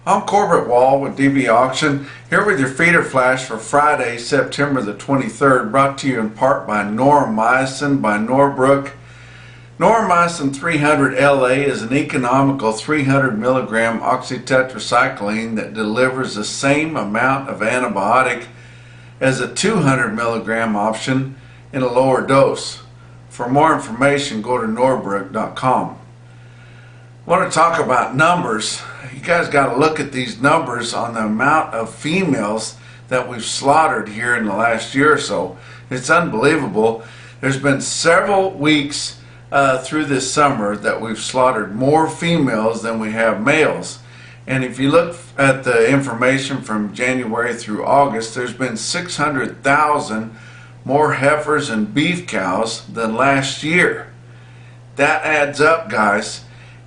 I'm Corbett Wall with DB Auction, here with your feeder flash for Friday, September the 23rd, brought to you in part by Noromycin by Norbrook. Noromycin 300 LA is an economical 300 milligram oxytetracycline that delivers the same amount of antibiotic as a 200 milligram option in a lower dose. For more information, go to norbrook.com. I want to talk about numbers. You guys got to look at these numbers on the amount of females that we've slaughtered here in the last year or so. It's unbelievable. There's been several weeks through this summer that we've slaughtered more females than we have males. And if you look at the information from January through August, there's been 600,000 more heifers and beef cows than last year. That adds up, guys.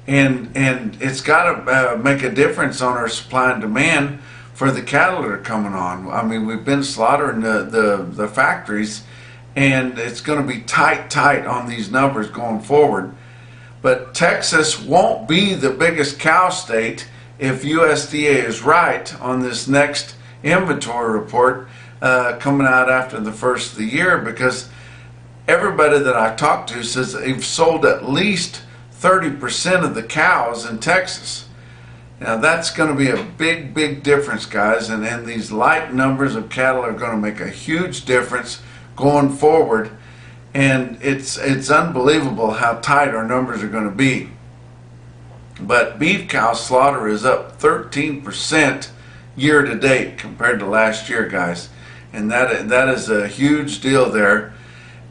And it's got to make a difference on our supply and demand for the cattle that are coming on. I mean, we've been slaughtering the factories, and it's going to be tight on these numbers going forward. But Texas won't be the biggest cow state if USDA is right on this next inventory report coming out after the first of the year, because everybody that I talked to says they've sold at least 30% of the cows in Texas. Now that's going to be a big difference, guys, and these light numbers of cattle are going to make a huge difference going forward, and it's unbelievable how tight our numbers are going to be. But beef cow slaughter is up 13% year to date compared to last year, guys, and that is a huge deal there.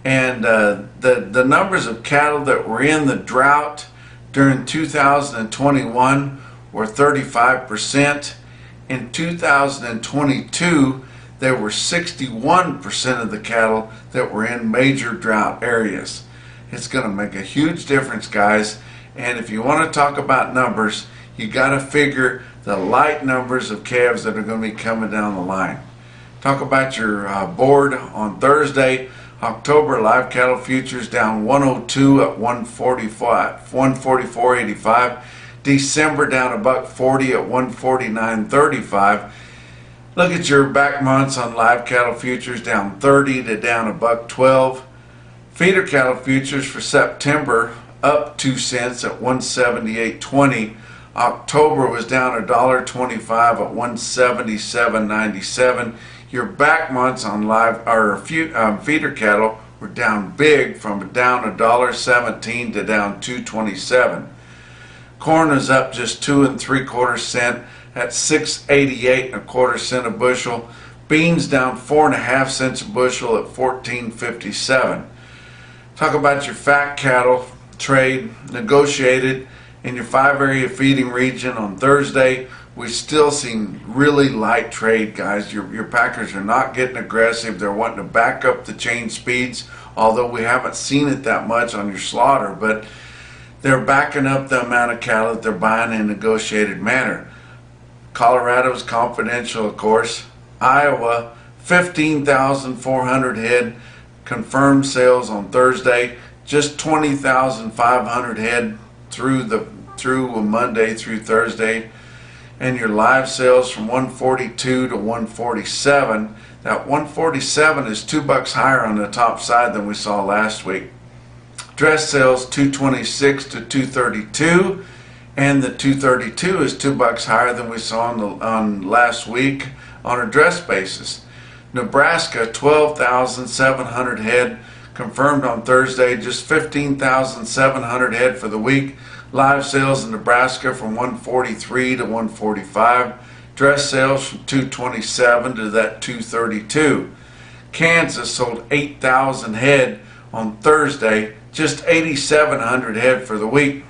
And the numbers of cattle that were in the drought during 2021 were 35%. In 2022, there were 61% of the cattle that were in major drought areas. It's going to make a huge difference, guys. And if you want to talk about numbers, you got to figure the light numbers of calves that are going to be coming down the line. Talk about your board on Thursday. October live cattle futures down 102 at 144.85. December down $1.40 at 149.35. Look at your back months on live cattle futures down 30 to down $1.12. Feeder cattle futures for September up 2 cents at 178.20. October was down $1.25 at 177.97. Your back months on live or feeder cattle were down big, from down $1.17 to down $2.27. Corn is up just 2 3/4 cents at 6.88 1/4 cents a bushel. Beans down 4.5 cents a bushel at 14.57. Talk about your fat cattle trade negotiated in your 5-area feeding region on Thursday. We've still seen really light trade, guys. Your packers are not getting aggressive. They're wanting to back up the chain speeds, although we haven't seen it that much on your slaughter, but they're backing up the amount of cattle that they're buying in a negotiated manner. Colorado's confidential, of course. Iowa, 15,400 head confirmed sales on Thursday. Just 20,500 head through Monday through Thursday. And your live sales from 142 to 147. That 147 is $2 higher on the top side than we saw last week. Dress sales 226 to 232, and the 232 is $2 higher than we saw on last week on a dress basis. Nebraska, 12,700 head confirmed on Thursday, just 15,700 head for the week. Live sales in Nebraska from 143 to 145. Dress sales from 227 to that 232. Kansas sold 8,000 head on Thursday, just 8,700 head for the week.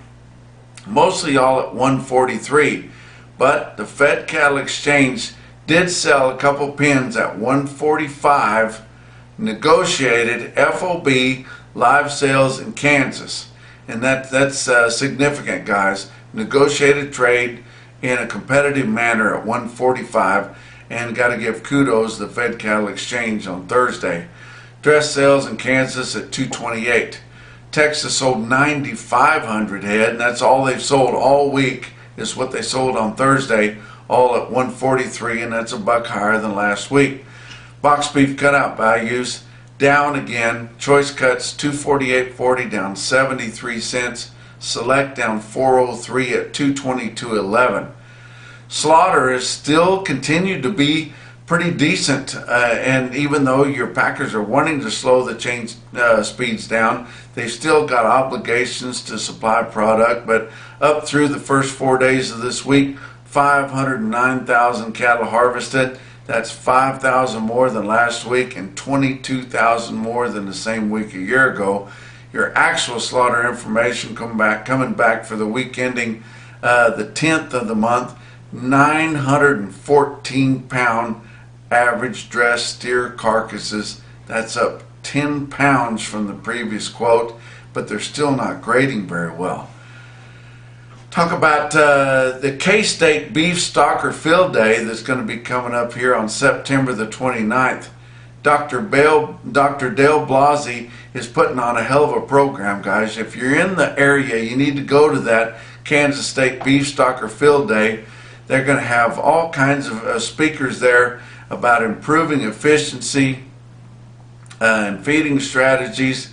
Mostly all at 143. But the Fed Cattle Exchange did sell a couple pins at 145 negotiated FOB live sales in Kansas. And that's significant, guys. Negotiated trade in a competitive manner at 145, and got to give kudos to the Fed Cattle Exchange on Thursday. Dress sales in Kansas at 228. Texas sold 9,500 head, and that's all they've sold all week, is what they sold on Thursday. all at 143, and that's a buck higher than last week. Box beef cutout values down again. Choice cuts 248.40 down 73 cents. Select down 403 at 222.11. Slaughter is still continued to be pretty decent, and even though your packers are wanting to slow the chain speeds down, they've still got obligations to supply product. But up through the first 4 days of this week, 509,000 cattle harvested. That's 5,000 more than last week and 22,000 more than the same week a year ago. Your actual slaughter information coming back for the week ending the 10th of the month, 914 pound average dressed steer carcasses. That's up 10 pounds from the previous quote, but they're still not grading very well. Talk about the K-State Beef Stocker Field Day that's going to be coming up here on September the 29th. Dr. Dale Blasey is putting on a hell of a program, guys. If you're in the area, you need to go to that Kansas State Beef Stocker Field Day. They're going to have all kinds of speakers there about improving efficiency and feeding strategies,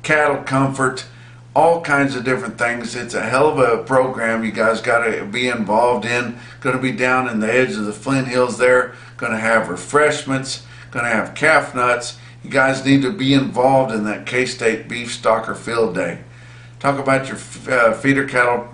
cattle comfort, all kinds of different things. It's a hell of a program you guys got to be involved in. Going to be down in the edge of the Flint Hills there. Going to have refreshments. Going to have calf nuts. You guys need to be involved in that K-State Beef Stocker Field Day. Talk about your feeder cattle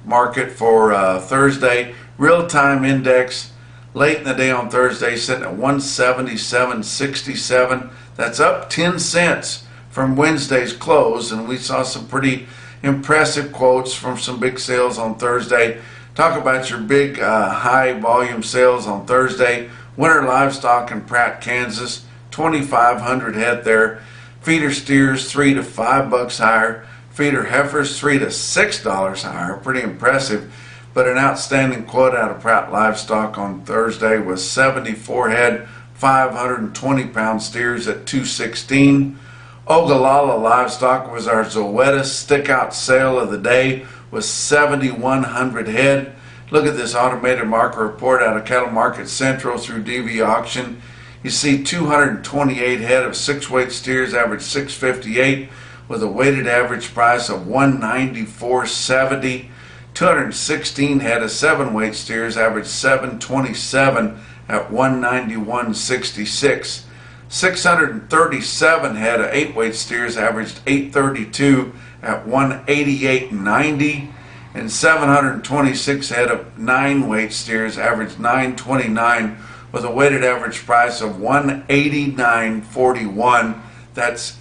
market for Thursday. Real-time index late in the day on Thursday sitting at 177.67. That's up 10 cents from Wednesday's close, and we saw some pretty impressive quotes from some big sales on Thursday. Talk about your big high volume sales on Thursday. Winter livestock in Pratt, Kansas, 2,500 head there. Feeder steers $3 to $5 higher. Feeder heifers $3 to $6 higher. Pretty impressive. But an outstanding quote out of Pratt Livestock on Thursday was 74 head, 520 pound steers at 216. Ogallala Livestock was our Zoetis stickout sale of the day, was 7,100 head. Look at this automated market report out of Cattle Market Central through DV Auction. You see 228 head of 6-weight steers average 658 with a weighted average price of 194.70. 216 head of 7-weight steers average 727 at 191.66. 637 head of 8-weight steers averaged 832 at 188.90, and 726 head of 9-weight steers averaged 929 with a weighted average price of 189.41. That's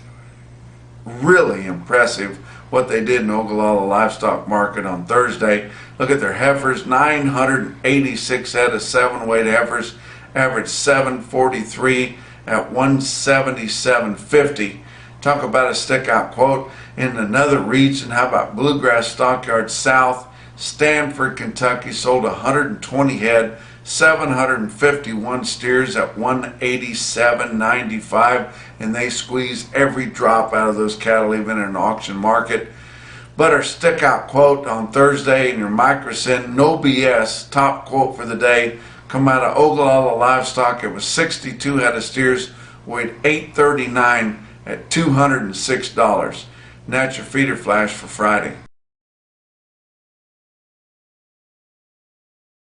really impressive what they did in Ogallala Livestock Market on Thursday. Look at their heifers, 986 head of 7-weight heifers averaged 743 at 177.50. Talk about a stick-out quote in another region. How about Bluegrass Stockyard South? Stanford, Kentucky sold 120 head, 751 steers at 187.95, and they squeeze every drop out of those cattle, even in an auction market. But our stick-out quote on Thursday in your microsyn, no BS, top quote for the day, come out of Ogallala Livestock. It was 62 head of steers, weighed 839 at $206. And that's your feeder flash for Friday.